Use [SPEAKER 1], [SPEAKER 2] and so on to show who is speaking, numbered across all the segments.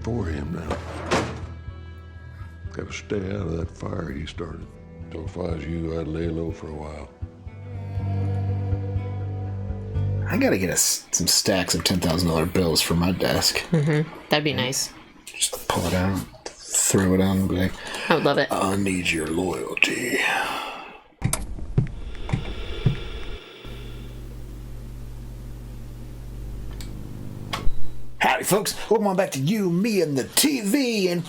[SPEAKER 1] for him now. Gotta stay out of that fire he started. So if I was you, I'd lay low for a while.
[SPEAKER 2] I gotta get some stacks of $10,000 bills for my desk.
[SPEAKER 3] Mm-hmm. That'd be nice.
[SPEAKER 2] Just pull it out, throw it on, and be like,
[SPEAKER 3] I would love it.
[SPEAKER 2] I need your loyalty. Howdy, folks. Welcome on back to You, Me, and the TV. And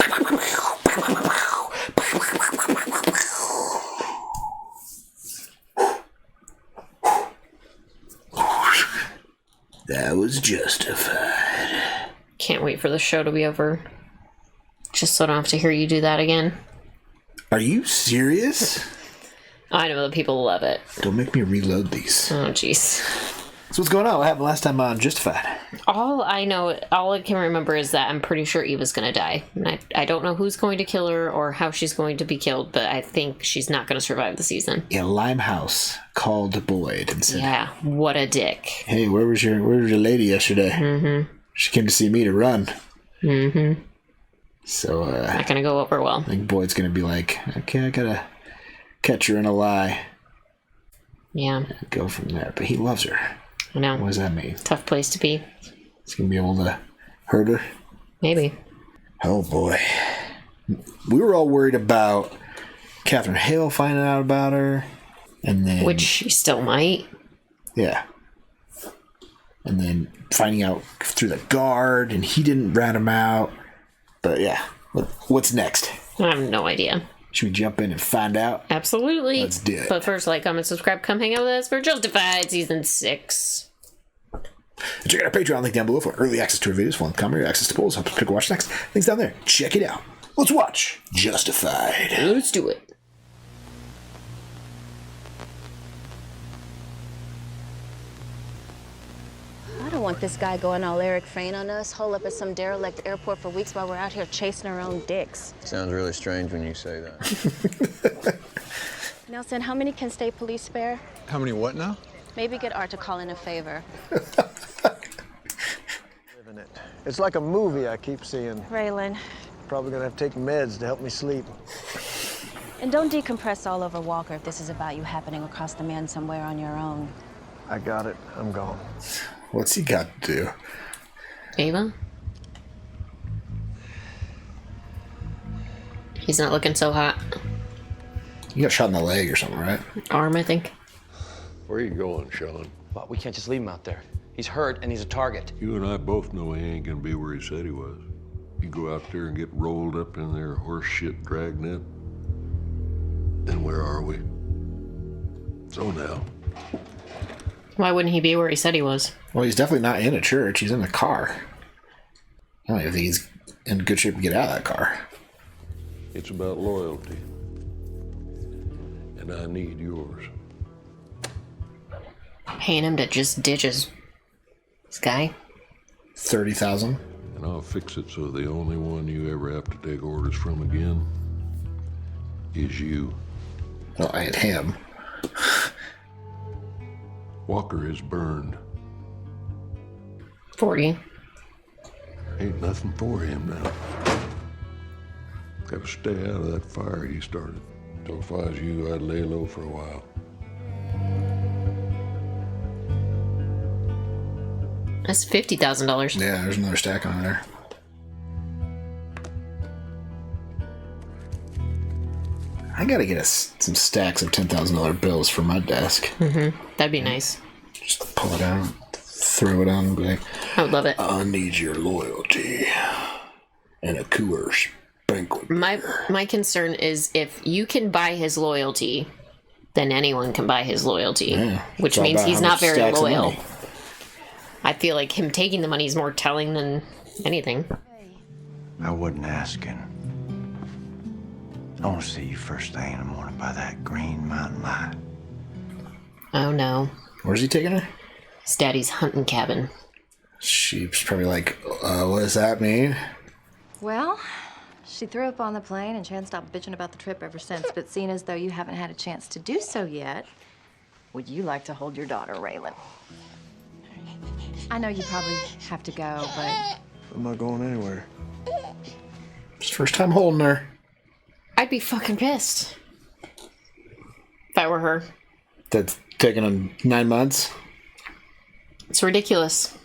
[SPEAKER 2] that was justified.
[SPEAKER 3] Can't wait for the show to be over. Just so I don't have to hear you do that again.
[SPEAKER 2] Are you serious?
[SPEAKER 3] I know that people love it.
[SPEAKER 2] Don't make me reload these.
[SPEAKER 3] Oh, jeez.
[SPEAKER 2] So what's going on? What happened last time on Justified?
[SPEAKER 3] All I can remember is that I'm pretty sure Eva's gonna die. And I don't know who's going to kill her or how she's going to be killed, but I think she's not gonna survive the season.
[SPEAKER 2] Yeah, Limehouse called Boyd and said,
[SPEAKER 3] yeah, what a dick.
[SPEAKER 2] Hey, where was your lady yesterday? Mm-hmm. She came to see me to run.
[SPEAKER 3] Mm-hmm.
[SPEAKER 2] So,
[SPEAKER 3] not gonna go over well.
[SPEAKER 2] I think Boyd's gonna be like, okay, I gotta catch her in a lie.
[SPEAKER 3] Yeah.
[SPEAKER 2] And go from there. But he loves her.
[SPEAKER 3] I know.
[SPEAKER 2] What does that mean?
[SPEAKER 3] Tough place to be.
[SPEAKER 2] He's gonna be able to hurt her?
[SPEAKER 3] Maybe.
[SPEAKER 2] Oh, boy. We were all worried about Catherine Hale finding out about her. And then...
[SPEAKER 3] Which she still might.
[SPEAKER 2] Yeah. And then finding out through the guard, and he didn't rat him out. But yeah, what's next?
[SPEAKER 3] I have no idea.
[SPEAKER 2] Should we jump in and find out?
[SPEAKER 3] Absolutely.
[SPEAKER 2] Let's do it.
[SPEAKER 3] But first, like, comment, subscribe, come hang out with us for Justified Season 6.
[SPEAKER 2] Check out our Patreon link down below for early access to our videos, full commentary, access to polls, help us pick or watch next. Links down there. Check it out. Let's watch Justified.
[SPEAKER 3] Let's do it.
[SPEAKER 4] I don't want this guy going all Eric Frayne on us, hole up at some derelict airport for weeks while we're out here chasing our own dicks.
[SPEAKER 5] Sounds really strange when you say that.
[SPEAKER 4] Nelson, how many can state police spare?
[SPEAKER 5] How many what now?
[SPEAKER 4] Maybe get Art to call in a favor.
[SPEAKER 6] Living it. It's like a movie I keep seeing.
[SPEAKER 4] Raylan.
[SPEAKER 6] Probably gonna have to take meds to help me sleep.
[SPEAKER 4] And don't decompress all over Walker if this is about you happening across the man somewhere on your own.
[SPEAKER 6] I got it. I'm gone.
[SPEAKER 2] What's he got to do?
[SPEAKER 3] Ava? He's not looking so hot.
[SPEAKER 2] You got shot in the leg or something, right?
[SPEAKER 3] Arm, I think.
[SPEAKER 1] Where you going, Sean?
[SPEAKER 7] Well, we can't just leave him out there. He's hurt and he's a target.
[SPEAKER 1] You and I both know he ain't gonna be where he said he was. You go out there and get rolled up in their horse shit dragnet, then where are we? So now.
[SPEAKER 3] Why wouldn't he be where he said he was?
[SPEAKER 2] Well, he's definitely not in a church. He's in a car. I don't even think he's in good shape to get out of that car.
[SPEAKER 1] It's about loyalty. And I need yours.
[SPEAKER 3] Paying him to just ditch this guy?
[SPEAKER 2] 30,000.
[SPEAKER 1] And I'll fix it so the only one you ever have to take orders from again is you.
[SPEAKER 2] Well, I had him.
[SPEAKER 1] Walker is burned.
[SPEAKER 3] 40.
[SPEAKER 1] Ain't nothing for him now. Gotta stay out of that fire he started. So if I was you, I'd lay low for a while.
[SPEAKER 3] That's $50,000.
[SPEAKER 2] Yeah, there's another stack on there. I gotta get some stacks of $10,000 bills for my desk.
[SPEAKER 3] Mm-hmm. That'd be nice.
[SPEAKER 2] Just pull it out, throw it on, and be like,
[SPEAKER 3] I would love it.
[SPEAKER 2] I need your loyalty. And a Coors banquet.
[SPEAKER 3] My concern is if you can buy his loyalty, then anyone can buy his loyalty.
[SPEAKER 2] Yeah,
[SPEAKER 3] which means he's not very loyal. I feel like him taking the money is more telling than anything.
[SPEAKER 8] I wasn't asking. I want to see you first thing in the morning by that green mountain light.
[SPEAKER 3] Oh no.
[SPEAKER 2] Where's he taking her?
[SPEAKER 3] His daddy's hunting cabin.
[SPEAKER 2] She's probably like, what does that mean?
[SPEAKER 9] Well, she threw up on the plane and she hasn't stopped bitching about the trip ever since. But seeing as though you haven't had a chance to do so yet, would you like to hold your daughter, Raylan? I know you probably have to go, but...
[SPEAKER 6] I'm not going anywhere.
[SPEAKER 2] It's first time holding her.
[SPEAKER 3] I'd be fucking pissed if I were her.
[SPEAKER 2] That's taking him 9 months.
[SPEAKER 3] It's ridiculous.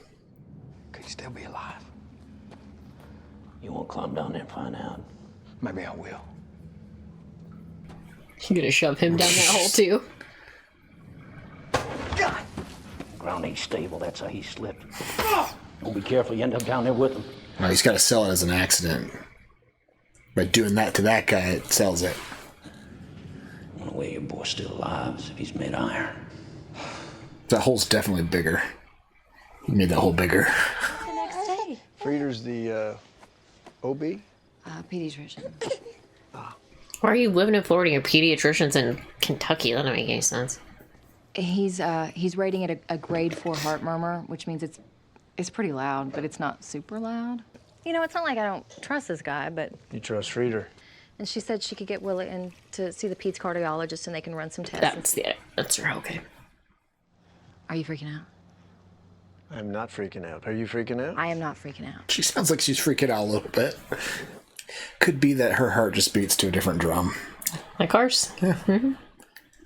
[SPEAKER 8] Could you still be alive? You won't climb down there and find out. Maybe I will.
[SPEAKER 3] You're gonna shove him down that hole too.
[SPEAKER 8] God! Ground ain't stable, that's how he slipped. Don't be careful, you end up down there with him.
[SPEAKER 2] Well, he's got to sell it as an accident. By doing that to that guy, it sells it.
[SPEAKER 8] The only way your boy's still alive is if he's made iron.
[SPEAKER 2] That hole's definitely bigger. He made that hole bigger.
[SPEAKER 9] The next day.
[SPEAKER 6] Frieder's the OB?
[SPEAKER 9] Pediatrician.
[SPEAKER 3] Why are you living in Florida? Your pediatrician's in Kentucky. That doesn't make any sense.
[SPEAKER 9] He's rating it a grade 4 heart murmur, which means it's pretty loud, but it's not super loud. You know, it's not like I don't trust this guy, but...
[SPEAKER 6] You trust Frieder?
[SPEAKER 9] And she said she could get Willa in to see the Pete's cardiologist and they can run some tests.
[SPEAKER 3] That's her. Okay.
[SPEAKER 9] Are you freaking out?
[SPEAKER 6] I'm not freaking out. Are you freaking out?
[SPEAKER 9] I am not freaking out.
[SPEAKER 2] She sounds like she's freaking out a little bit. Could be that her heart just beats to a different drum.
[SPEAKER 3] Like ours.
[SPEAKER 2] Yeah.
[SPEAKER 3] Mm-hmm.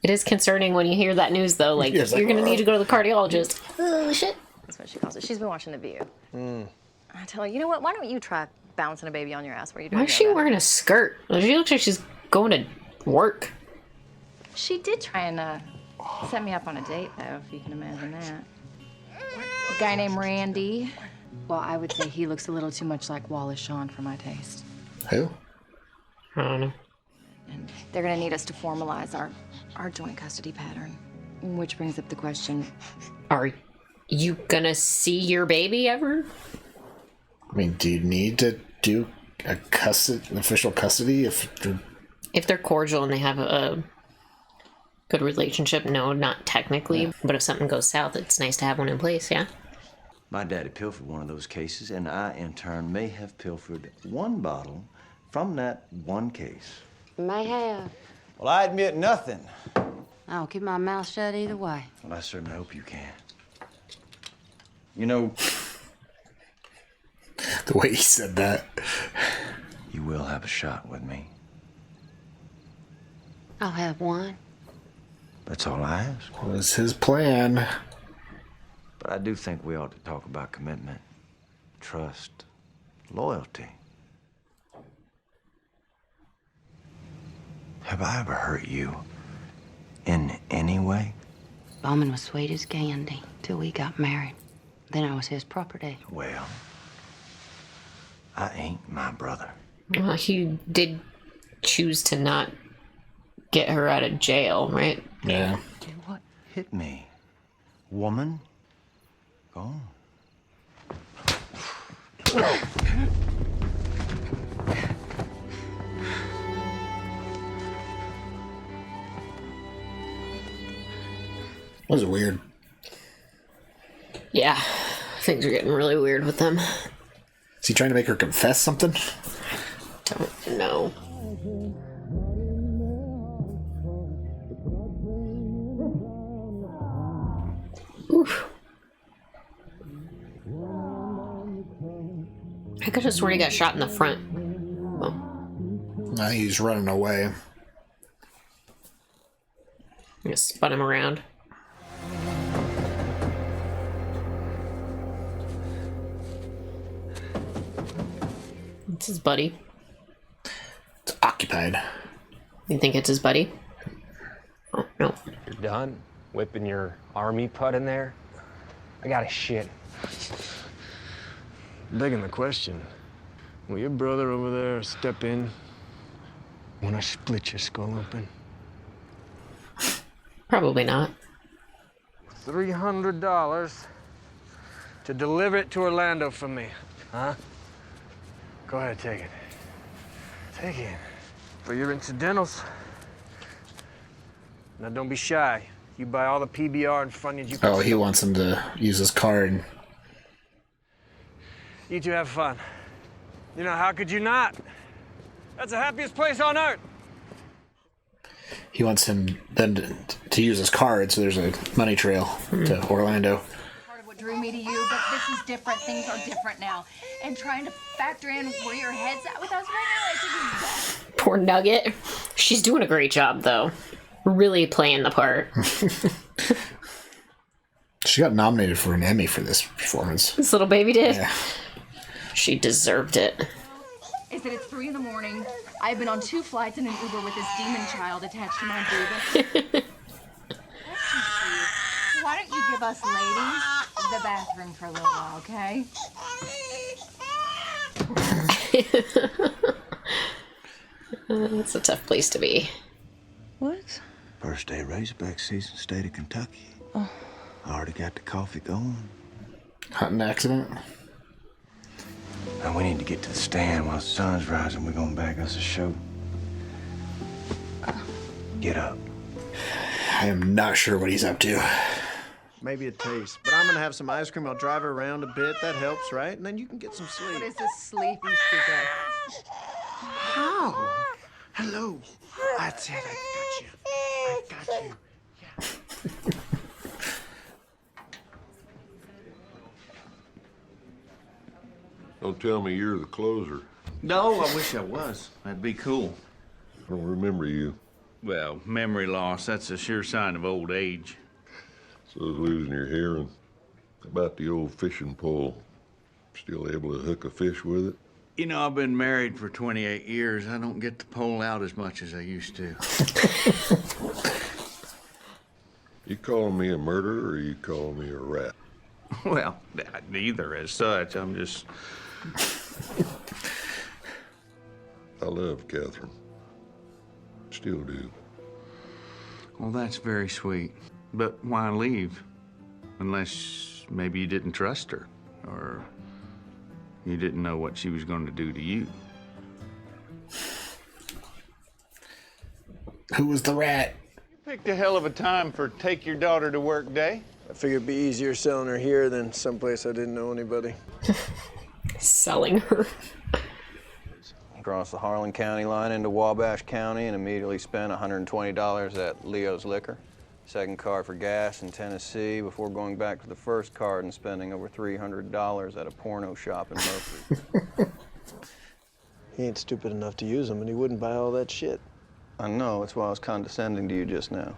[SPEAKER 3] It is concerning when you hear that news, though. Like,
[SPEAKER 2] Yes,
[SPEAKER 3] you're going to need to go to the cardiologist.
[SPEAKER 9] Oh, shit. That's what she calls it. She's been watching The View. I tell her, you know what? Why don't you try bouncing a baby on your ass while you're doing
[SPEAKER 3] Why is she wearing a skirt? She looks like she's going to work.
[SPEAKER 9] She did try and set me up on a date, though, if you can imagine that. A guy named Randy. Well, I would say he looks a little too much like Wallace Shawn for my taste.
[SPEAKER 2] Who?
[SPEAKER 3] I don't know.
[SPEAKER 9] And they're going to need us to formalize our joint custody pattern. Which brings up the question...
[SPEAKER 3] Are you going to see your baby ever?
[SPEAKER 2] I mean, do you need to do an official custody if
[SPEAKER 3] they're cordial and they have a good relationship? No, not technically. Yeah. But if something goes south, it's nice to have one in place, yeah?
[SPEAKER 10] My daddy pilfered one of those cases, and I, in turn, may have pilfered one bottle from that one case.
[SPEAKER 11] May have.
[SPEAKER 10] Well, I admit nothing.
[SPEAKER 11] I'll keep my mouth shut either way.
[SPEAKER 10] Well, I certainly hope you can. You know...
[SPEAKER 2] The way he said that.
[SPEAKER 10] You will have a shot with me.
[SPEAKER 11] I'll have one.
[SPEAKER 10] That's all I ask.
[SPEAKER 2] Was his plan.
[SPEAKER 10] But I do think we ought to talk about commitment, trust, loyalty. Have I ever hurt you in any way?
[SPEAKER 11] Bowman was sweet as candy till we got married. Then I was his property.
[SPEAKER 10] Well, I ain't my brother.
[SPEAKER 3] Well, he did choose to not get her out of jail, right?
[SPEAKER 2] Yeah.
[SPEAKER 10] What hit me? Woman? Go on.
[SPEAKER 2] Was it weird?
[SPEAKER 3] Yeah. Things are getting really weird with them.
[SPEAKER 2] Is he trying to make her confess something?
[SPEAKER 3] Don't know. Oof. I could have sworn he got shot in the front. Well,
[SPEAKER 2] No, he's running away.
[SPEAKER 3] I just spun him around. It's his buddy.
[SPEAKER 2] It's occupied.
[SPEAKER 3] You think it's his buddy? Oh, no.
[SPEAKER 12] You're done whipping your army putt in there? I got a shit.
[SPEAKER 6] Begging the question, will your brother over there step in when I split your skull open?
[SPEAKER 3] Probably not.
[SPEAKER 6] $300 to deliver it to Orlando for me, huh? Go ahead, take it. Take it. For your incidentals. Now don't be shy. You buy all the PBR and Funyuns you can.
[SPEAKER 2] Oh, he wants him to use his card.
[SPEAKER 6] You two have fun. You know, how could you not? That's the happiest place on earth.
[SPEAKER 2] He wants him then to use his card, so there's a money trail to Orlando.
[SPEAKER 9] Part of what drew me to you, but this is different. Things are different now. And trying to factor in where your head's at with us right now, I think is
[SPEAKER 3] Poor Nugget. She's doing a great job, though. Really playing the part.
[SPEAKER 2] She got nominated for an Emmy for this performance.
[SPEAKER 3] This little baby did?
[SPEAKER 2] Yeah.
[SPEAKER 3] She deserved it.
[SPEAKER 9] is that it's 3 in the morning. I've been on 2 flights in an Uber with this demon child attached to my boob. Why don't you give us ladies the bathroom for a little while, okay?
[SPEAKER 3] It's a tough place to be.
[SPEAKER 10] What? First day of Razorback season, state of Kentucky.
[SPEAKER 11] Oh.
[SPEAKER 10] I already got the coffee going.
[SPEAKER 2] Hunting accident.
[SPEAKER 10] Now we need to get to the stand while the sun's rising. We're gonna back us a show. Get up.
[SPEAKER 2] I am not sure what he's up to.
[SPEAKER 13] Maybe a taste, but I'm gonna have some ice cream. I'll drive her around a bit. That helps, right? And then you can get some sleep.
[SPEAKER 9] What is this sleep you speak of?
[SPEAKER 13] How? Hello. That's it. I got you. Yeah.
[SPEAKER 1] Don't tell me you're the closer.
[SPEAKER 14] No, I wish I was. That'd be cool.
[SPEAKER 1] I don't remember you.
[SPEAKER 14] Well, memory loss, that's a sure sign of old age.
[SPEAKER 1] So is losing your hearing. About the old fishing pole. Still able to hook a fish with it?
[SPEAKER 14] You know, I've been married for 28 years. I don't get the pole out as much as I used to.
[SPEAKER 1] You calling me a murderer or you calling me a rat?
[SPEAKER 14] Well, neither as such. I'm just...
[SPEAKER 1] I love Catherine. Still do.
[SPEAKER 14] Well, that's very sweet. But why leave? Unless maybe you didn't trust her, or you didn't know what she was going to do to you.
[SPEAKER 2] Who was the rat?
[SPEAKER 14] You picked a hell of a time for take your daughter to work day.
[SPEAKER 13] I figured it'd be easier selling her here than someplace I didn't know anybody.
[SPEAKER 3] Selling her.
[SPEAKER 5] Cross the Harlan County line into Wabash County and immediately spent $120 at Leo's Liquor. Second card for gas in Tennessee before going back to the first card and spending over $300 at a porno shop in Murphy.
[SPEAKER 13] He ain't stupid enough to use them, and he wouldn't buy all that shit.
[SPEAKER 5] I know, that's why I was condescending to you just now.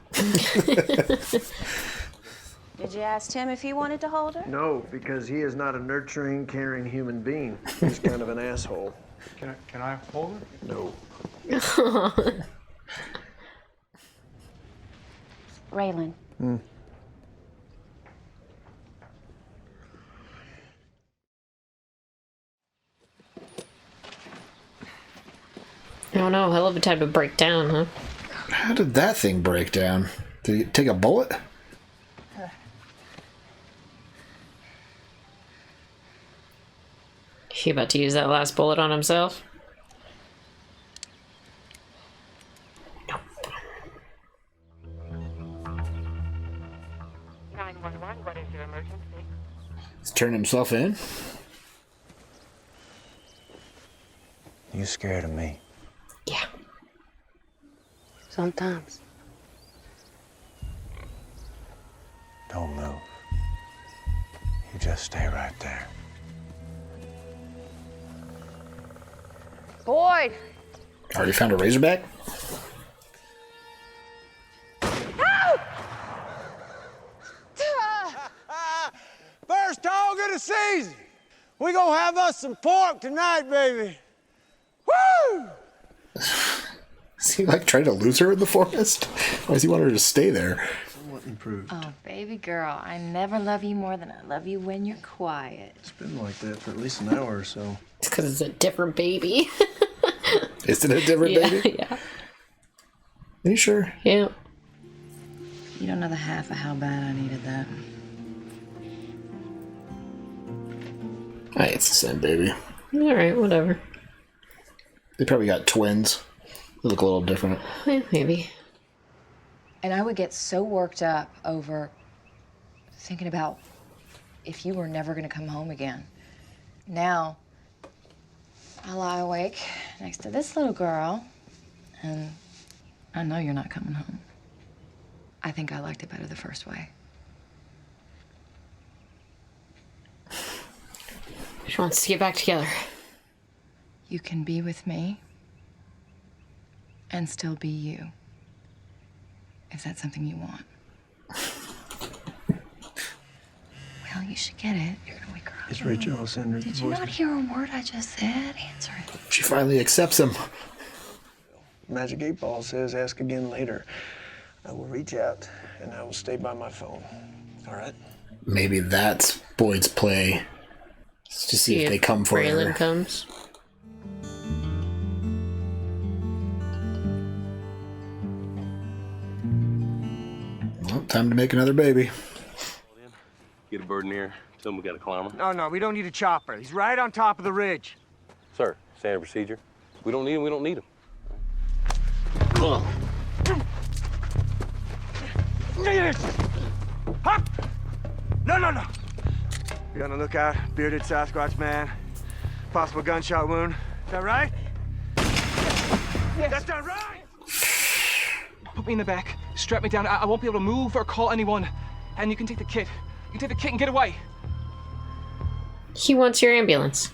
[SPEAKER 4] Did you ask Tim if he wanted to hold her?
[SPEAKER 13] No, because he is not a nurturing, caring human being. He's kind of an asshole.
[SPEAKER 6] Can I hold her?
[SPEAKER 13] No.
[SPEAKER 4] Raylan.
[SPEAKER 3] Oh no, hell of a time to break down, huh?
[SPEAKER 2] How did that thing break down? Did he take a bullet?
[SPEAKER 3] He about to use that last bullet on himself? Nope.
[SPEAKER 15] 911, what is your emergency?
[SPEAKER 2] He's turned himself in?
[SPEAKER 10] You scared of me?
[SPEAKER 3] Yeah.
[SPEAKER 11] Sometimes.
[SPEAKER 10] Don't move. You just stay right there.
[SPEAKER 9] Boyd!
[SPEAKER 2] Already found a Razorback?
[SPEAKER 6] First dog of the season. We gonna have us some pork tonight, baby. Woo!
[SPEAKER 2] Is he like trying to lose her in the forest? Why does he want her to stay there?
[SPEAKER 13] Somewhat improved.
[SPEAKER 9] Oh, baby girl, I never love you more than I love you when you're quiet.
[SPEAKER 13] It's been like that for at least an hour or so.
[SPEAKER 3] It's because it's a different baby.
[SPEAKER 2] Isn't it a different baby?
[SPEAKER 3] Yeah.
[SPEAKER 2] Are you sure?
[SPEAKER 3] Yeah.
[SPEAKER 9] You don't know the half of how bad I needed that.
[SPEAKER 2] Hey, it's the same baby.
[SPEAKER 3] Alright, whatever.
[SPEAKER 2] They probably got twins. They look a little different.
[SPEAKER 3] Yeah, maybe.
[SPEAKER 9] And I would get so worked up over thinking about if you were never going to come home again. Now, I lie awake next to this little girl, and I know you're not coming home. I think I liked it better the first way.
[SPEAKER 3] She wants to get back together.
[SPEAKER 9] You can be with me and still be you. If that's something you want. Well, you should get it. You're gonna wake her up.
[SPEAKER 13] Is Rachel Alexander?
[SPEAKER 9] Did you not hear a word I just said? Answer it.
[SPEAKER 2] She finally accepts him.
[SPEAKER 13] Magic 8 Ball says ask again later. I will reach out and I will stay by my phone. All right?
[SPEAKER 2] Maybe that's Boyd's play. To see if they come for
[SPEAKER 3] Raylan
[SPEAKER 2] her.
[SPEAKER 3] comes.
[SPEAKER 2] Well, time to make another baby.
[SPEAKER 16] Get a bird in the air. Tell him we got a climber.
[SPEAKER 6] No, we don't need a chopper. He's right on top of the ridge.
[SPEAKER 16] Sir, standard procedure. We don't need him, we don't need him.
[SPEAKER 6] Huh? No. Be on the lookout. Bearded Sasquatch man. Possible gunshot wound. Is that right? Yes. That's not right!
[SPEAKER 17] Put me in the back. Strap me down. I won't be able to move or call anyone. And you can take the kid. You can take the kid and get away.
[SPEAKER 3] He wants your ambulance.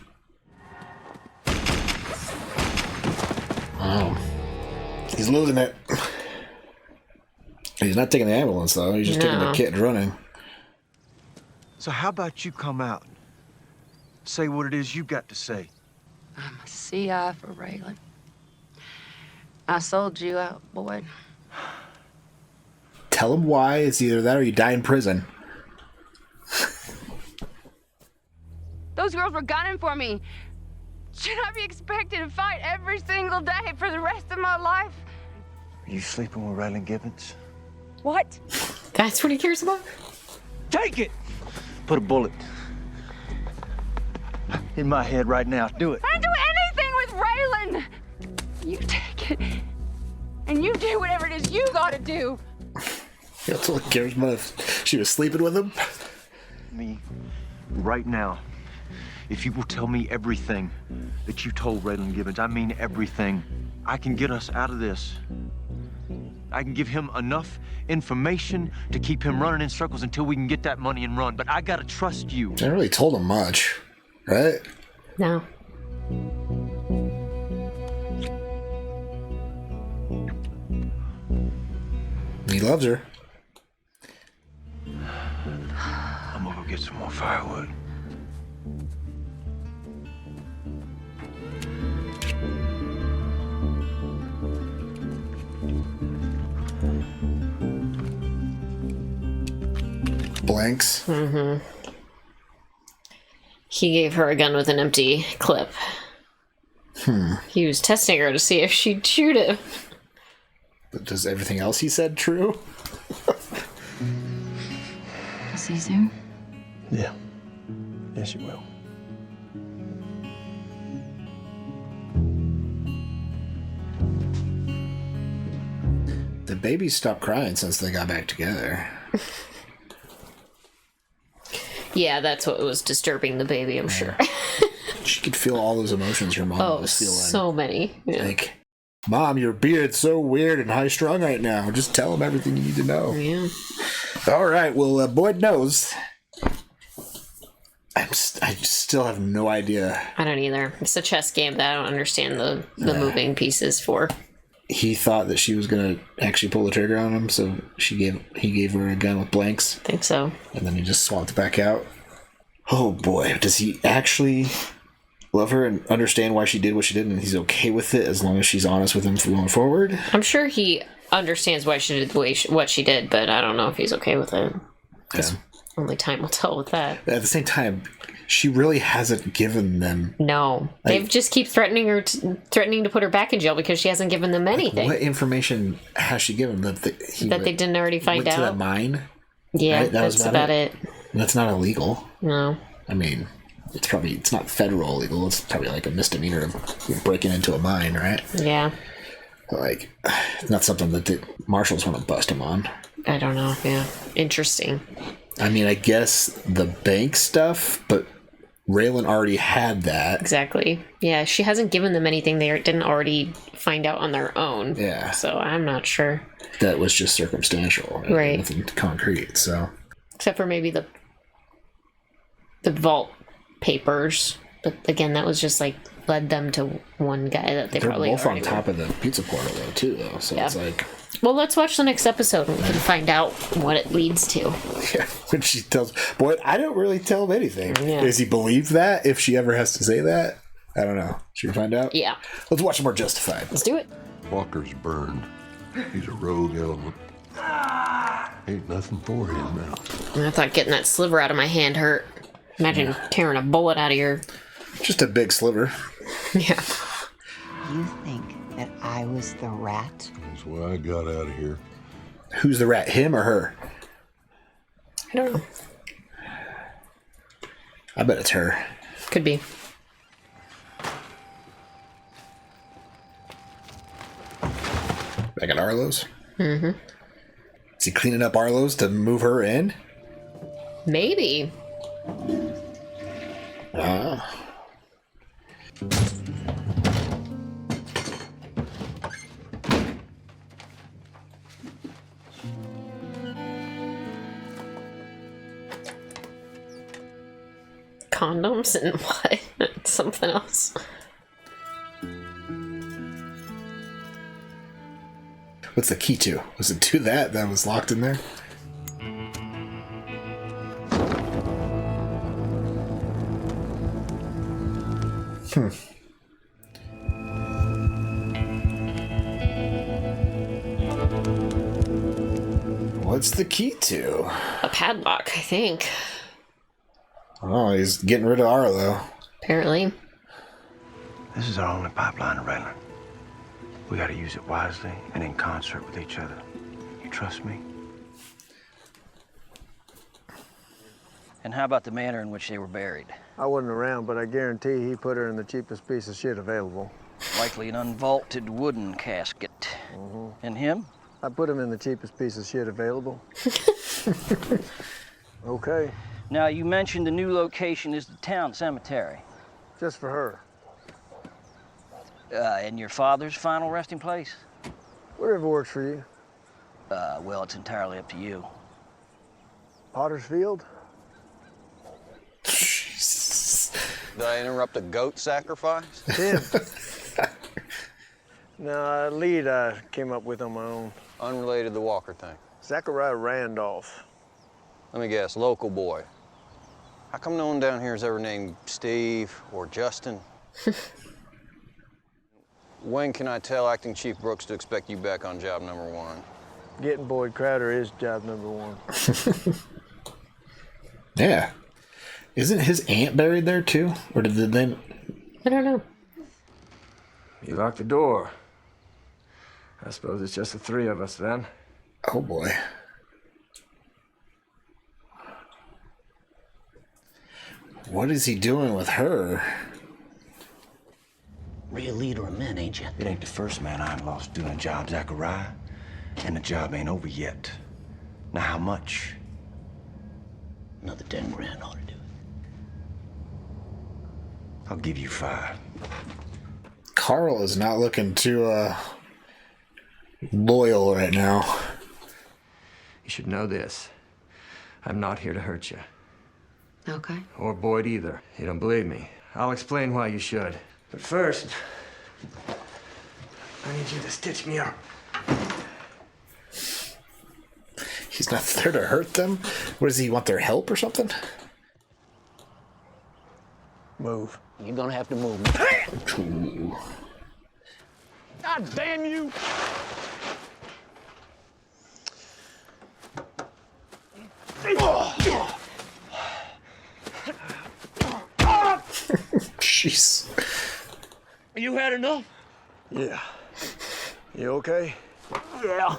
[SPEAKER 2] Wow. He's losing it. He's not taking the ambulance, though. He's just taking the kid running.
[SPEAKER 13] So how about you come out? Say what it is you got to say.
[SPEAKER 11] I'm a CI for Raylan. I sold you out, Boyd.
[SPEAKER 2] Tell him why. It's either that or you die in prison.
[SPEAKER 18] Those girls were gunning for me. Should I be expected to fight every single day for the rest of my life?
[SPEAKER 13] Are you sleeping with Raylan Gibbons?
[SPEAKER 18] What?
[SPEAKER 3] That's what he cares about?
[SPEAKER 13] Take it! Put a bullet in my head right now. Do it.
[SPEAKER 18] I don't do anything with Raylan! You take it. And you do whatever it is you gotta do.
[SPEAKER 2] That's what cares about if she was sleeping with him.
[SPEAKER 10] Me, right now. If you will tell me everything that you told Raylan Gibbons, I mean everything, I can get us out of this. I can give him enough information to keep him running in circles until we can get that money and run. But I gotta trust you.
[SPEAKER 2] I didn't really told him much, right?
[SPEAKER 3] No.
[SPEAKER 2] He loves her.
[SPEAKER 10] I'm gonna go get some more firewood.
[SPEAKER 2] Blanks.
[SPEAKER 3] Mm-hmm. He gave her a gun with an empty clip. He was testing her to see if she'd shoot him.
[SPEAKER 2] But does everything else he said true?
[SPEAKER 9] I'll see you soon.
[SPEAKER 13] Yeah. Yes, you will.
[SPEAKER 2] The babies stopped crying since they got back together.
[SPEAKER 3] Yeah, that's what was disturbing the baby, I'm sure.
[SPEAKER 2] She could feel all those emotions her mom was feeling.
[SPEAKER 3] So many. Yeah.
[SPEAKER 2] Like, Mom, your beard's so weird and high-strung right now. Just tell him everything you need to know.
[SPEAKER 3] Yeah.
[SPEAKER 2] All right, well, Boyd knows. I still have no idea.
[SPEAKER 3] I don't either. It's a chess game that I don't understand the moving pieces for.
[SPEAKER 2] He thought that she was going to actually pull the trigger on him, so he gave her a gun with blanks.
[SPEAKER 3] I think so.
[SPEAKER 2] And then he just swapped back out. Oh boy, does he actually love her and understand why she did what she did, and he's okay with it as long as she's honest with him going forward?
[SPEAKER 3] I'm sure he understands why she did what she did, but I don't know if he's okay with it.
[SPEAKER 2] Yeah.
[SPEAKER 3] Only time will tell with that.
[SPEAKER 2] At the same time, she really hasn't given them...
[SPEAKER 3] No. They just keep threatening her, threatening to put her back in jail because she hasn't given them anything.
[SPEAKER 2] What information has she given them? That
[SPEAKER 3] they didn't already find out?
[SPEAKER 2] To that mine?
[SPEAKER 3] Yeah,
[SPEAKER 2] right?
[SPEAKER 3] that's about it.
[SPEAKER 2] That's not illegal.
[SPEAKER 3] No.
[SPEAKER 2] I mean, it's not federal illegal. It's probably like a misdemeanor of breaking into a mine, right?
[SPEAKER 3] Yeah.
[SPEAKER 2] But like, it's not something that the marshals want to bust him on.
[SPEAKER 3] I don't know. Yeah. Interesting.
[SPEAKER 2] I mean, I guess the bank stuff, but Raylan already had that.
[SPEAKER 3] Exactly. Yeah, she hasn't given them anything they didn't already find out on their own.
[SPEAKER 2] Yeah.
[SPEAKER 3] So I'm not sure.
[SPEAKER 2] That was just circumstantial.
[SPEAKER 3] Right.
[SPEAKER 2] Nothing concrete, so.
[SPEAKER 3] Except for maybe the vault papers. But again, that was just like led them to one guy that
[SPEAKER 2] They're
[SPEAKER 3] probably
[SPEAKER 2] both on
[SPEAKER 3] already
[SPEAKER 2] top of the pizza portal though, too. Though, so
[SPEAKER 3] Yeah.
[SPEAKER 2] it's like,
[SPEAKER 3] Well, let's watch the next episode and we can find out what it leads to.
[SPEAKER 2] yeah. When she tells, boy, I don't really tell him anything.
[SPEAKER 3] Yeah.
[SPEAKER 2] Does he believe that? If she ever has to say that, I don't know. Should we find out?
[SPEAKER 3] Yeah.
[SPEAKER 2] Let's watch some more Justified.
[SPEAKER 3] Let's do it.
[SPEAKER 1] Walker's burned. He's a rogue element. Ain't nothing for him now.
[SPEAKER 3] I thought getting that sliver out of my hand hurt. Imagine tearing a bullet out of your...
[SPEAKER 2] Just a big sliver.
[SPEAKER 3] Yeah.
[SPEAKER 19] You think that I was the rat?
[SPEAKER 1] That's why I got out of here.
[SPEAKER 2] Who's the rat? Him or her?
[SPEAKER 3] I don't know.
[SPEAKER 2] I bet it's her.
[SPEAKER 3] Could be.
[SPEAKER 2] Back at Arlo's?
[SPEAKER 3] Mm-hmm.
[SPEAKER 2] Is he cleaning up Arlo's to move her in?
[SPEAKER 3] Maybe.
[SPEAKER 2] Ah.
[SPEAKER 3] Condoms and what? Something else.
[SPEAKER 2] What's the key to? Was it to that was locked in there? What's the key to?
[SPEAKER 3] A padlock, I think.
[SPEAKER 2] Oh, he's getting rid of Arlo.
[SPEAKER 3] Apparently.
[SPEAKER 10] This is our only pipeline to Raylan. We gotta use it wisely and in concert with each other. You trust me?
[SPEAKER 8] And how about the manner in which they were buried?
[SPEAKER 13] I wasn't around, but I guarantee he put her in the cheapest piece of shit available.
[SPEAKER 8] Likely an unvaulted wooden casket. And him?
[SPEAKER 13] I put him in the cheapest piece of shit available. Okay.
[SPEAKER 8] Now, you mentioned the new location is the town cemetery.
[SPEAKER 13] Just for her.
[SPEAKER 8] And your father's final resting place?
[SPEAKER 13] Whatever works for you.
[SPEAKER 8] Well, it's entirely up to you.
[SPEAKER 13] Potter's Field?
[SPEAKER 5] Did I interrupt a goat sacrifice?
[SPEAKER 13] Tim. No, lead I came up with on my own.
[SPEAKER 5] Unrelated to the Walker thing.
[SPEAKER 13] Zachariah Randolph.
[SPEAKER 5] Let me guess, local boy. How come no one down here is ever named Steve or Justin? When can I tell Acting Chief Brooks to expect you back on job number 1?
[SPEAKER 13] Getting Boyd Crowder is job number 1.
[SPEAKER 2] Yeah. Isn't his aunt buried there too? Or did they...
[SPEAKER 3] I don't know.
[SPEAKER 13] You locked the door. I suppose it's just the three of us then.
[SPEAKER 2] Oh boy. What is he doing with her?
[SPEAKER 8] Real leader of men, ain't you?
[SPEAKER 10] It ain't the first man I've lost doing a job, Zachariah. And the job ain't over yet. Now how much?
[SPEAKER 8] Another 10 grand ought to do it.
[SPEAKER 10] I'll give you 5.
[SPEAKER 2] Carl is not looking too loyal right now.
[SPEAKER 13] You should know this. I'm not here to hurt you.
[SPEAKER 11] Okay.
[SPEAKER 13] Or Boyd either. You don't believe me? I'll explain why you should. But first, I need you to stitch me up.
[SPEAKER 2] He's not there to hurt them? What does he want, their help or something?
[SPEAKER 13] Move.
[SPEAKER 8] You're gonna have to move.
[SPEAKER 2] Ooh.
[SPEAKER 13] God damn you!
[SPEAKER 2] Jeez.
[SPEAKER 13] You had enough? Yeah. You okay? Yeah.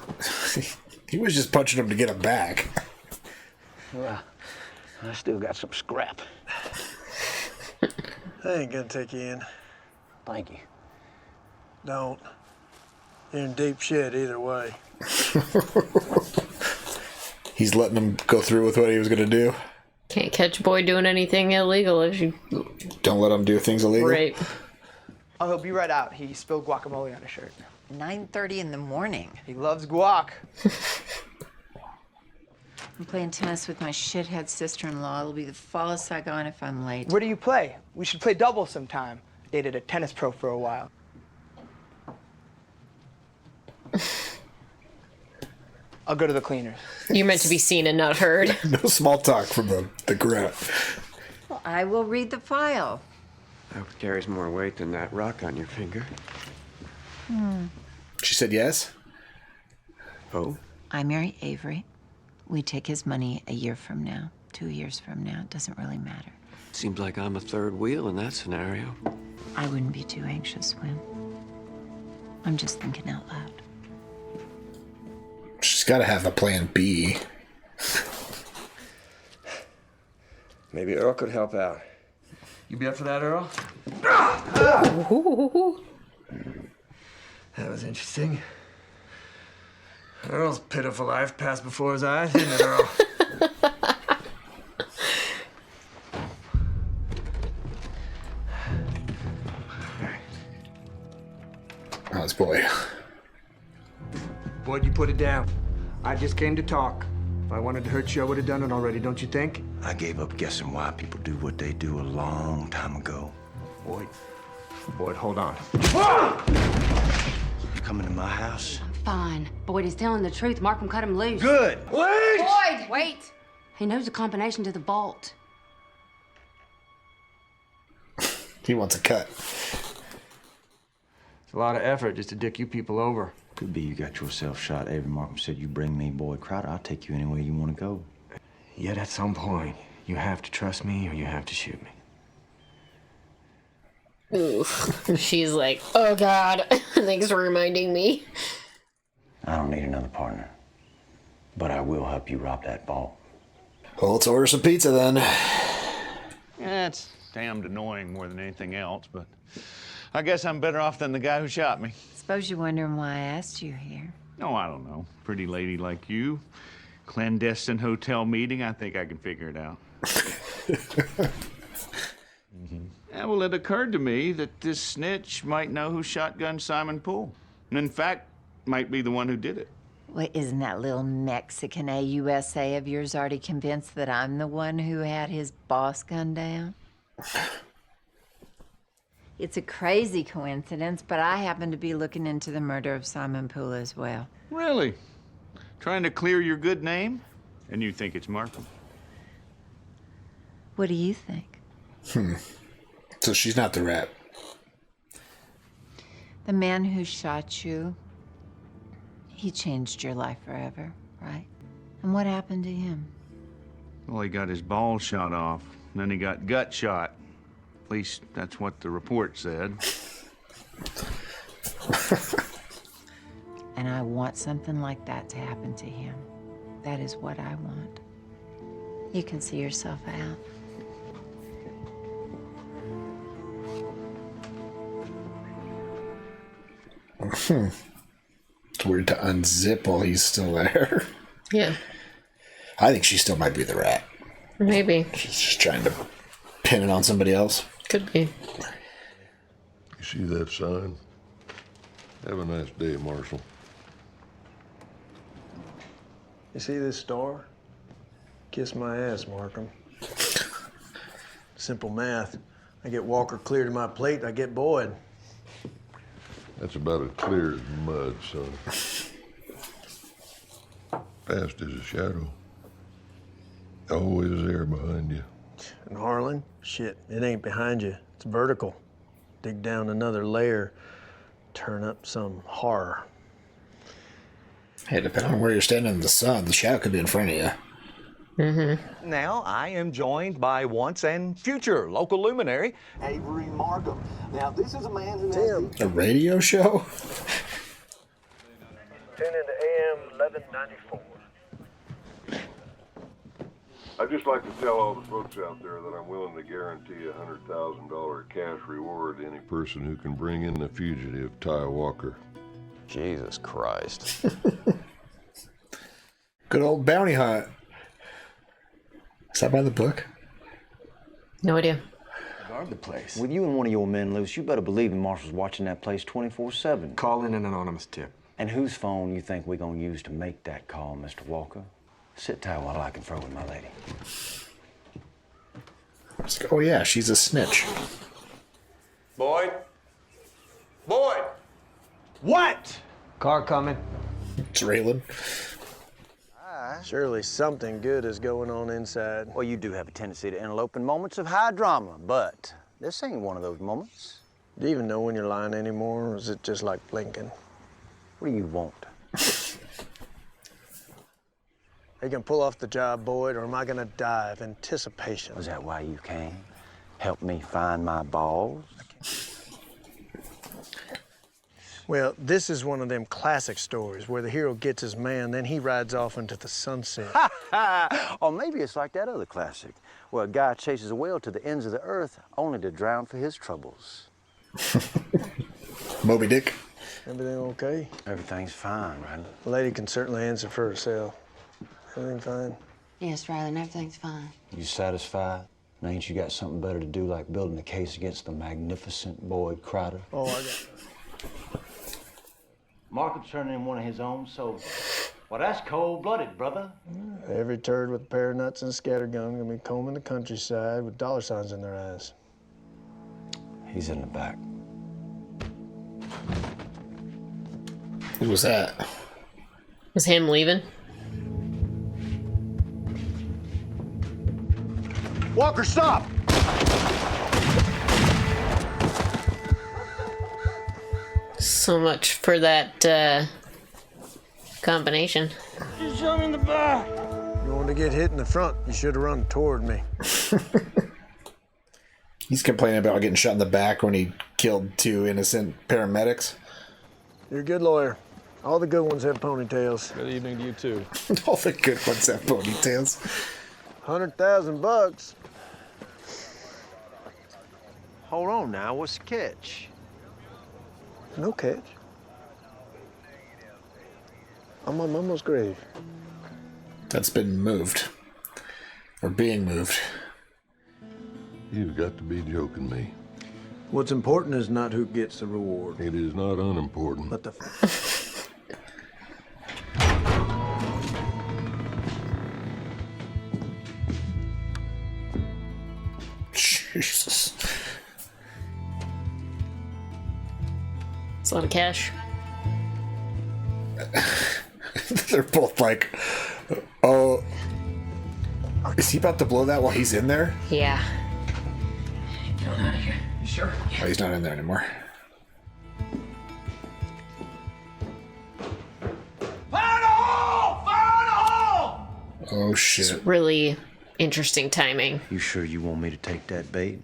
[SPEAKER 2] He was just punching him to get him back.
[SPEAKER 8] Well, I still got some scrap.
[SPEAKER 13] I ain't gonna take you in.
[SPEAKER 8] Thank you.
[SPEAKER 13] Don't. You're in deep shit either way.
[SPEAKER 2] He's letting him go through with what he was going to do.
[SPEAKER 3] Can't catch a boy doing anything illegal if you...
[SPEAKER 2] Don't let him do things illegal.
[SPEAKER 3] Right.
[SPEAKER 20] Oh, he'll be right out. He spilled guacamole on his shirt.
[SPEAKER 19] 9:30 in the morning.
[SPEAKER 20] He loves guac.
[SPEAKER 19] I'm playing tennis with my shithead sister-in-law. It'll be the fall of Saigon if I'm late.
[SPEAKER 20] Where do you play? We should play doubles sometime. Dated a tennis pro for a while. I'll go to the cleaners.
[SPEAKER 3] You're meant to be seen and not heard.
[SPEAKER 2] No small talk from the crowd.
[SPEAKER 19] Well, I will read the file.
[SPEAKER 21] I hope it carries more weight than that rock on your finger.
[SPEAKER 2] She said yes?
[SPEAKER 21] Oh?
[SPEAKER 19] I marry Avery. We take his money a year from now, 2 years from now. It doesn't really matter.
[SPEAKER 21] Seems like I'm a third wheel in that scenario.
[SPEAKER 19] I wouldn't be too anxious, Win. I'm just thinking out loud.
[SPEAKER 2] She's got to have a plan B.
[SPEAKER 21] Maybe Earl could help out.
[SPEAKER 13] You be up for that, Earl? That was interesting. Earl's pitiful life passed before his eyes, didn't it, Earl?
[SPEAKER 2] Oh, this boy.
[SPEAKER 13] Boyd, you put it down. I just came to talk. If I wanted to hurt you, I would have done it already, don't you think?
[SPEAKER 10] I gave up guessing why people do what they do a long time ago.
[SPEAKER 13] Boyd, hold on.
[SPEAKER 10] You coming to my house?
[SPEAKER 18] Fine. Boyd is telling the truth. Markham cut him loose.
[SPEAKER 10] Good.
[SPEAKER 13] Wait!
[SPEAKER 18] Boyd! Wait! He knows the combination to the vault.
[SPEAKER 2] He wants a cut.
[SPEAKER 13] It's a lot of effort just to dick you people over.
[SPEAKER 10] Could be you got yourself shot. Avery Markham said, you bring me Boyd Crowder, I'll take you anywhere you want to go.
[SPEAKER 13] Yet at some point, you have to trust me or you have to shoot me.
[SPEAKER 3] Ooh. She's like, oh God, thanks for reminding me.
[SPEAKER 10] I don't need another partner, but I will help you rob that vault.
[SPEAKER 2] Well, let's order some pizza then.
[SPEAKER 14] Yeah, it's damned annoying more than anything else, but I guess I'm better off than the guy who shot me.
[SPEAKER 19] Suppose you're wondering why I asked you here.
[SPEAKER 14] No, I don't know. Pretty lady like you. Clandestine hotel meeting, I think I can figure it out. Yeah, well, it occurred to me that this snitch might know who shotgunned Simon Poole. And in fact, might be the one who did it.
[SPEAKER 19] Wait, isn't that little Mexican AUSA of yours already convinced that I'm the one who had his boss gunned down? It's a crazy coincidence, but I happen to be looking into the murder of Simon Poole as well.
[SPEAKER 14] Really? Trying to clear your good name? And you think it's Markham?
[SPEAKER 19] What do you think?
[SPEAKER 2] So she's not the rat.
[SPEAKER 19] The man who shot you, he changed your life forever, right? And what happened to him?
[SPEAKER 14] Well, he got his ball shot off, and then he got gut shot. At least that's what the report said.
[SPEAKER 19] And I want something like that to happen to him. That is what I want. You can see yourself out.
[SPEAKER 2] It's weird to unzip while he's still there.
[SPEAKER 3] Yeah.
[SPEAKER 2] I think she still might be the rat.
[SPEAKER 3] Maybe.
[SPEAKER 2] She's just trying to pin it on somebody else.
[SPEAKER 3] Could be.
[SPEAKER 1] You see that sign? Have a nice day, Marshal.
[SPEAKER 13] You see this star? Kiss my ass, Markham. Simple math. I get Walker clear to my plate, I get Boyd.
[SPEAKER 1] That's about as clear as mud, son. Past is a shadow. Always there behind you.
[SPEAKER 13] And Harlan, shit, it ain't behind you. It's vertical. Dig down another layer, turn up some horror.
[SPEAKER 2] Hey, depending on where you're standing in the sun, the shadow could be in front of you.
[SPEAKER 22] Mm-hmm. Now, I am joined by once and future local luminary, Avery Markham. Now, this is a man who has...
[SPEAKER 2] A radio show?
[SPEAKER 6] Tune into AM 1194.
[SPEAKER 1] I'd just like to tell all the folks out there that I'm willing to guarantee a $100,000 cash reward to any person who can bring in the fugitive, Ty Walker.
[SPEAKER 5] Jesus Christ.
[SPEAKER 2] Good old bounty hunt. Is that by the book?
[SPEAKER 3] No idea.
[SPEAKER 10] Guard the place. With you and one of your men loose, you better believe the marshal's watching that place 24/7.
[SPEAKER 13] Call in an anonymous tip.
[SPEAKER 10] And whose phone you think we're gonna use to make that call, Mr. Walker?
[SPEAKER 8] Sit tight while I confer with my lady.
[SPEAKER 2] Oh yeah, she's a snitch.
[SPEAKER 22] Boyd? Boyd! What?
[SPEAKER 13] Car coming.
[SPEAKER 2] It's Raylan.
[SPEAKER 22] Surely something good is going on inside.
[SPEAKER 5] Well, you do have a tendency to interlope in moments of high drama, but this ain't one of those moments.
[SPEAKER 22] Do you even know when you're lying anymore, or is it just like blinking?
[SPEAKER 5] What do you want?
[SPEAKER 22] Are you gonna pull off the job, Boyd, or am I gonna die of anticipation?
[SPEAKER 5] Was that why you came? Help me find my balls?
[SPEAKER 22] Well, this is one of them classic stories where the hero gets his man, then he rides off into the sunset.
[SPEAKER 5] Or maybe it's like that other classic, where a guy chases a whale to the ends of the earth only to drown for his troubles.
[SPEAKER 2] Moby Dick.
[SPEAKER 22] Everything okay?
[SPEAKER 5] Everything's fine, right?
[SPEAKER 22] The lady can certainly answer for herself. Everything fine?
[SPEAKER 11] Yes, Raylan, everything's fine.
[SPEAKER 8] You satisfied? Now ain't you got something better to do like building a case against the magnificent Boyd Crowder?
[SPEAKER 22] Oh, I got
[SPEAKER 8] Markham's turning in one of his own soldiers. Well, that's cold-blooded, brother.
[SPEAKER 22] every turd with a pair of nuts and a scattergun gonna be combing the countryside with dollar signs in their eyes.
[SPEAKER 8] He's in the back.
[SPEAKER 2] Who was that?
[SPEAKER 3] Was him leaving?
[SPEAKER 22] Walker, stop!
[SPEAKER 3] So much for that combination.
[SPEAKER 22] You shot me in the back. You wanted to get hit in the front, you should have run toward me.
[SPEAKER 2] He's complaining about getting shot in the back when he killed 2 innocent paramedics.
[SPEAKER 22] You're a good lawyer. All the good ones have ponytails.
[SPEAKER 16] Good evening to you, too.
[SPEAKER 2] All the good ones have ponytails.
[SPEAKER 22] $100,000.
[SPEAKER 10] Hold on now, what's the catch?
[SPEAKER 22] No catch. On my mama's grave.
[SPEAKER 2] That's been moved. Or being moved.
[SPEAKER 1] You've got to be joking me.
[SPEAKER 22] What's important is not who gets the reward.
[SPEAKER 1] It is not unimportant.
[SPEAKER 22] But the...
[SPEAKER 2] Jesus.
[SPEAKER 3] It's a lot of cash.
[SPEAKER 2] They're both like, oh, is he about to blow that while he's in there?
[SPEAKER 3] Yeah.
[SPEAKER 11] Get on out of here. You sure?
[SPEAKER 2] Oh, he's not in there anymore. Oh shit.
[SPEAKER 3] It's really interesting timing.
[SPEAKER 8] You sure you want me to take that bait?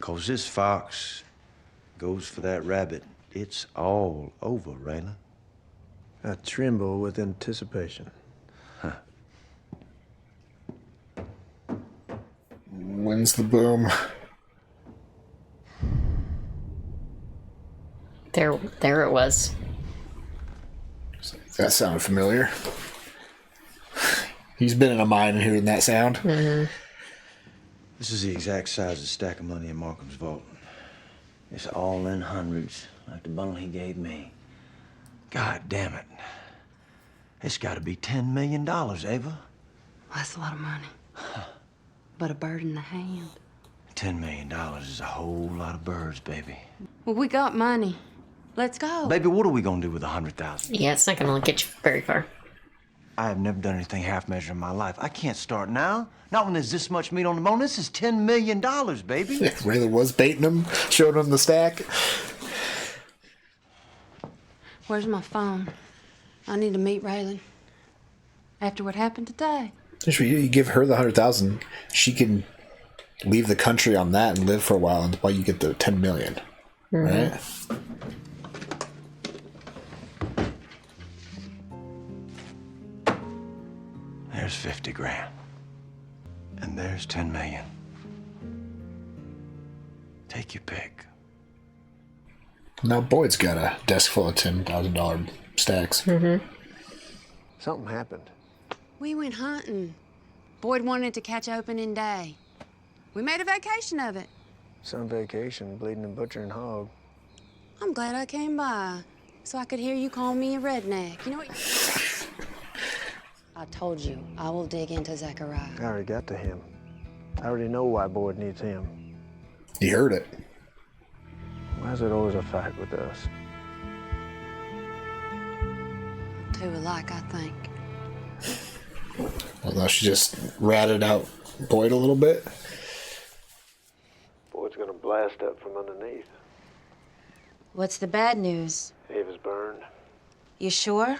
[SPEAKER 8] 'Cause this fox goes for that rabbit. It's all over, Raylan.
[SPEAKER 22] I tremble with anticipation.
[SPEAKER 8] Huh.
[SPEAKER 2] When's the boom?
[SPEAKER 3] There it was.
[SPEAKER 2] That sounded familiar. He's been in a mine and hearing that sound.
[SPEAKER 3] Mm-hmm.
[SPEAKER 8] This is the exact size of the stack of money in Markham's vault. It's all in hundreds, like the bundle he gave me. God damn it. It's got to be $10 million, Ava.
[SPEAKER 11] Well, that's a lot of money. But a bird in the hand.
[SPEAKER 8] $10 million is a whole lot of birds, baby.
[SPEAKER 11] Well, we got money. Let's go.
[SPEAKER 8] Baby, what are we gonna do with 100,000?
[SPEAKER 3] Yeah, it's not gonna get you very far.
[SPEAKER 8] I have never done anything half measure in my life. I can't start now. Not when there's this much meat on the bone. This is $10 million, baby.
[SPEAKER 2] Yeah, Raylan was baiting him, showing him the stack.
[SPEAKER 11] Where's my phone? I need to meet Raylan. After what happened today.
[SPEAKER 2] You give her the 100,000, she can leave the country on that and live for a while while you get the 10 million.
[SPEAKER 3] Mm-hmm.
[SPEAKER 2] Right?
[SPEAKER 8] There's 50 grand. And there's 10 million. Take your pick.
[SPEAKER 2] Now Boyd's got a desk full of $10,000 stacks.
[SPEAKER 3] Mm-hmm.
[SPEAKER 22] Something happened.
[SPEAKER 18] We went hunting. Boyd wanted to catch opening day. We made a vacation of it.
[SPEAKER 22] Some vacation, bleeding and butchering hog.
[SPEAKER 18] I'm glad I came by, so I could hear you call me a redneck. You know what?
[SPEAKER 4] I told you, I will dig into Zachariah.
[SPEAKER 13] I already got to him. I already know why Boyd needs him.
[SPEAKER 2] You heard it.
[SPEAKER 13] Why is it always a fight with us?
[SPEAKER 4] Two alike, I think.
[SPEAKER 2] Although she just ratted out Boyd a little bit.
[SPEAKER 13] Boyd's gonna blast up from underneath.
[SPEAKER 4] What's the bad news?
[SPEAKER 13] Ava's burned.
[SPEAKER 4] You sure?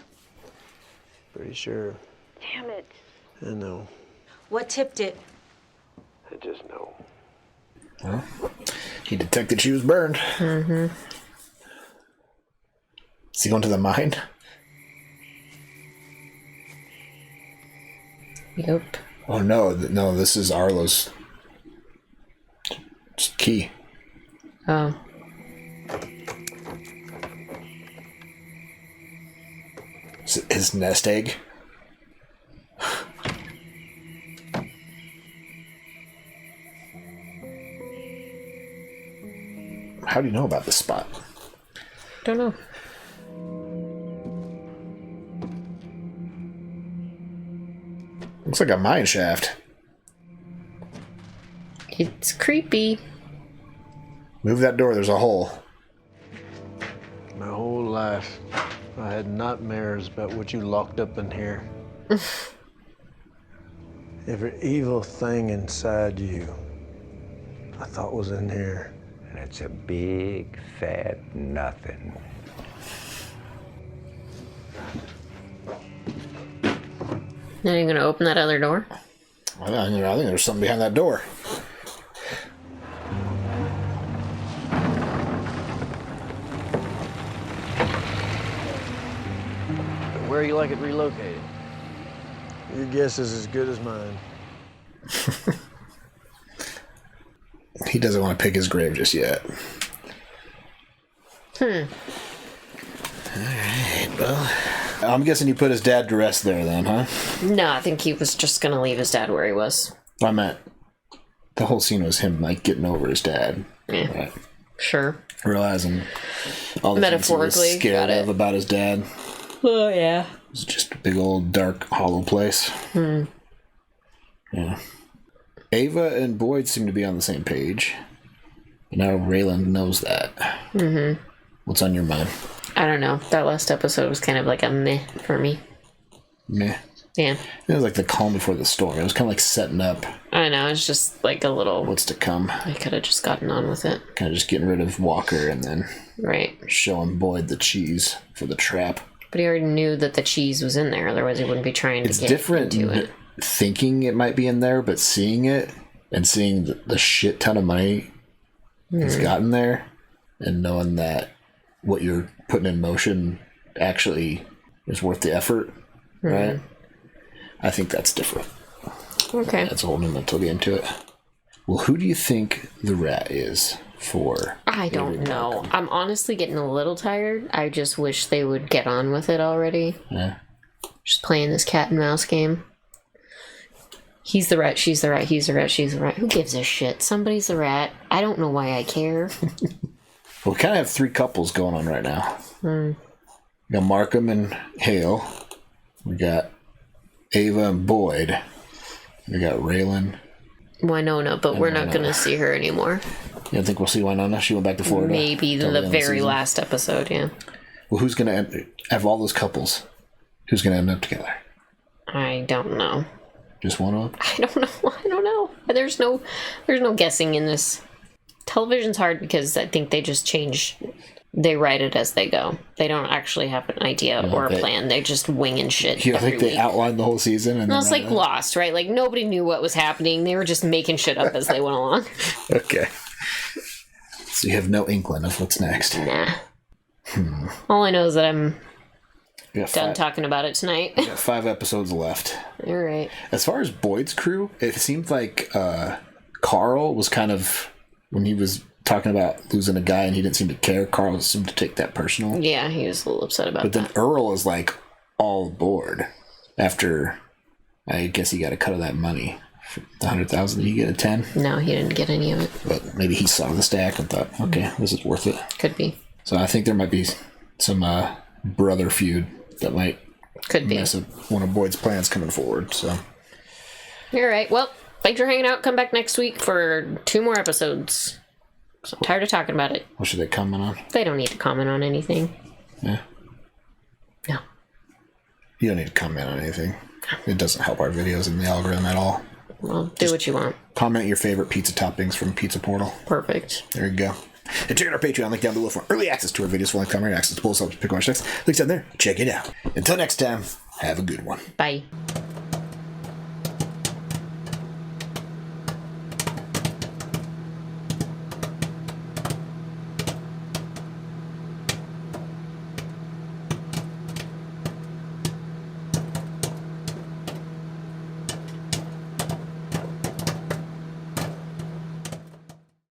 [SPEAKER 13] Pretty sure.
[SPEAKER 4] Damn it.
[SPEAKER 13] I know.
[SPEAKER 4] What tipped it?
[SPEAKER 13] I just know.
[SPEAKER 2] Well, he detected she was burned.
[SPEAKER 3] Mm-hmm.
[SPEAKER 2] Is he going to the mine?
[SPEAKER 3] Yep.
[SPEAKER 2] Oh no, no, this is Arlo's key.
[SPEAKER 3] Oh.
[SPEAKER 2] His nest egg. How do you know about this spot?
[SPEAKER 3] Don't know.
[SPEAKER 2] Looks like a mine shaft.
[SPEAKER 3] It's creepy.
[SPEAKER 2] Move that door, there's a hole.
[SPEAKER 13] My whole life, I had nightmares about what you locked up in here. Every evil thing inside you, I thought was in here.
[SPEAKER 7] And it's a big, fat nothing.
[SPEAKER 3] Now you're gonna open that other door?
[SPEAKER 2] I think there's something behind that door.
[SPEAKER 5] Where you like it relocated?
[SPEAKER 13] Your guess is as good as mine.
[SPEAKER 2] He doesn't want to pick his grave just yet. Alright, well, I'm guessing he put his dad to rest there then, huh?
[SPEAKER 3] No, I think he was just gonna leave his dad where he was.
[SPEAKER 2] I meant the whole scene was him like getting over his dad.
[SPEAKER 3] Yeah.
[SPEAKER 2] Right?
[SPEAKER 3] Sure.
[SPEAKER 2] Realizing all the things he was
[SPEAKER 3] Metaphorically,
[SPEAKER 2] scared of about his dad.
[SPEAKER 3] Oh, yeah.
[SPEAKER 2] It was just a big old dark hollow place. Yeah. Ava and Boyd seem to be on the same page. But now Raylan knows that.
[SPEAKER 3] Mm-hmm.
[SPEAKER 2] What's on your mind?
[SPEAKER 3] I don't know. That last episode was kind of like a meh for me.
[SPEAKER 2] Meh.
[SPEAKER 3] Yeah.
[SPEAKER 2] It was like the calm before the storm. It was kind of like setting up
[SPEAKER 3] I know. It's just like a little...
[SPEAKER 2] what's to come.
[SPEAKER 3] I could have just gotten on with it.
[SPEAKER 2] Kind of just getting rid of Walker and then showing Boyd the cheese for the trap.
[SPEAKER 3] But he already knew that the cheese was in there. Otherwise, he wouldn't be trying to get
[SPEAKER 2] different
[SPEAKER 3] into it.
[SPEAKER 2] Thinking it might be in there, but seeing it and seeing the shit ton of money he's gotten there and knowing that what you're putting in motion actually is worth the effort, right? I think that's different.
[SPEAKER 3] Okay.
[SPEAKER 2] That's a whole new mental game to it. Well, who do you think the rat is for?
[SPEAKER 3] I don't know. I'm honestly getting a little tired. I just wish they would get on with it already.
[SPEAKER 2] Yeah.
[SPEAKER 3] Just playing this cat and mouse game. He's the rat, she's the rat, he's the rat, she's the rat. Who gives a shit? Somebody's the rat. I don't know why I care.
[SPEAKER 2] Well, we kind of have three couples going on right now.
[SPEAKER 3] Hmm.
[SPEAKER 2] We got Markham and Hale. We got Ava and Boyd. We got Raylan.
[SPEAKER 3] Winona, but we're not going to see her anymore.
[SPEAKER 2] You don't think we'll see Winona? She went back to Florida?
[SPEAKER 3] Maybe the very last episode, yeah.
[SPEAKER 2] Well, who's going to end... Have all those couples, who's going to end up together?
[SPEAKER 3] I don't know.
[SPEAKER 2] Just one of them?
[SPEAKER 3] I don't know. There's no guessing in this. Television's hard because I think they just change. They write it as they go. They don't actually have an idea or a plan. They're just winging shit.
[SPEAKER 2] You don't think they outlined the whole season? And
[SPEAKER 3] it's like Lost, right? Like nobody knew what was happening. They were just making shit up as they went along.
[SPEAKER 2] Okay. So you have no inkling of what's next?
[SPEAKER 3] Nah. All I know is that I'm done talking about it tonight.
[SPEAKER 2] We got 5 episodes left.
[SPEAKER 3] You're right.
[SPEAKER 2] As far as Boyd's crew, it seemed like Carl was kind of, when he was talking about losing a guy and he didn't seem to care, Carl seemed to take that personal.
[SPEAKER 3] Yeah, he was a little upset about
[SPEAKER 2] that. But then Earl is like all aboard after, I guess he got a cut of that money. The 100,000, did he get a 10?
[SPEAKER 3] No, he didn't get any of it.
[SPEAKER 2] But maybe he saw the stack and thought, okay, this is worth it.
[SPEAKER 3] Could be.
[SPEAKER 2] So I think there might be some brother feud that might
[SPEAKER 3] Could be.
[SPEAKER 2] mess of one of Boyd's plans coming forward. So.
[SPEAKER 3] All right. Well, thanks for hanging out. Come back next week for 2 more episodes. So I'm tired of talking about it.
[SPEAKER 2] What should they comment on?
[SPEAKER 3] They don't need to comment on anything.
[SPEAKER 2] Yeah.
[SPEAKER 3] No.
[SPEAKER 2] You don't need to comment on anything. It doesn't help our videos in the algorithm at all.
[SPEAKER 3] Well, do what you want.
[SPEAKER 2] Comment your favorite pizza toppings from Pizza Portal.
[SPEAKER 3] Perfect.
[SPEAKER 2] There you go. And check out our Patreon, link down below for early access to our videos, full-length commentary, access to bonus episodes, pick one next. Links down there. Check it out. Until next time, have a good one.
[SPEAKER 3] Bye.